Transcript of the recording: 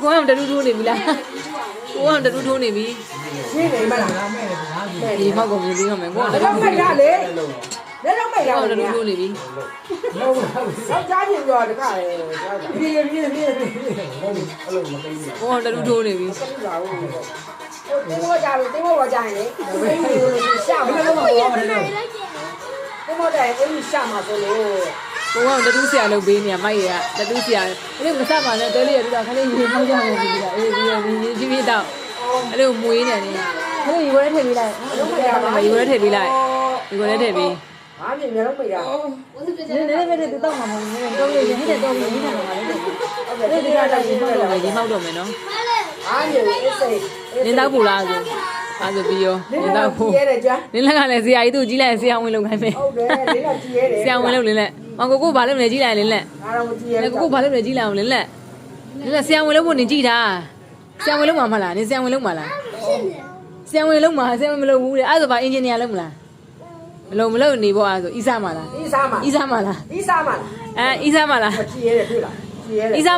ကိုကတတူးထိုးနေပြီလားကိုကတတူးထိုးနေပြီ ရှင်းနေမလား ဒီမောက်ကုန်ပြီးတော့မယ်ကိုကတ လက် တူး တော့မိုက်ရလေလက်တော့မိုက်ရ ကိုကတ လေ တူးထိုးနေပြီ တော့ကြားပြင်ပြောတခါလေပြေးပြေးပြေးပြေး ကိုကတတူးထိုးနေပြီ တင်းမောကြလို့တင်းမောဝကြရင်လေရှာမလို့မဟုတ်ဘူးတင်းမောတယ်ကိုရှာမှာဆိုလို့ ကိုကတတူးဆရာလုပ်ပေးနေရမိုက်ရတတူးဆရာအဲ့လိုမဆက်ပါနဲ့တဲလေးရတူတာခလေးရေမောက်ကြမယ်ဒီကအေးဒီရေကြီးပြီးတော့အဲ့လိုမွေးနေတယ်ခလေးရေကိုလည်းထည့်ပေးလိုက်ရေကိုလည်းထည့်ပေးလိုက်ရေကိုလည်းထည့်ပေး ဘာမြင်မျိုးလုံးမိတာ နည်းပဲတူတော့မှာမဟုတ်ဘူးတော့လေဟိတဲ့တော့ပြီးနေတာပါလေဟုတ်တယ်ဒီကတော့ရေမောက်တော့မယ်ရေမောက်တော့မယ်နော် ဘာမြင်အစိ နင်းတော့ပူလားဆိုအဲ့ဆိုပြီးရောနင်းတော့ပူ ရဲတယ်ကြာ နင်းလက်ကလည်းဆရာကြီးသူ့ကြီးလိုက်ဆရာဝင်လုပ်ခိုင်းမယ် ဟုတ်တယ်လေးကကြည့်ရဲတယ် ဆရာဝင်လုပ်လင်းလက်မောင်ကိုကိုဘာလုပ်လဲကြီးလိုက်လင်းလက် အားတော့မကြည့်ရဲ ကိုကိုဘာလုပ်လဲကြီးလိုက်အောင်လင်းလက်လင်းလက်ဆရာဝင်လုပ်ဖို့နေကြည့်တာဆရာဝင်လုပ်မှာမလားနင်းဆရာဝင်လုပ်မှာလားဆရာဝင်လုပ်မှာဆရာဝင်မလုပ်ဘူးတဲ့အဲ့ဆိုဘာအင်ဂျင်နီယာလုပ်မလားမလုပ်နေပေါ့အဲ့ဆိုအီးစားမှာလား ဤစားမှာ အီးစားမှာလား ဤစားမှာ အီးစားမှာလား မကြည့်ရဲတယ်တွေ့လားကြည့်ရဲတယ် အီးစား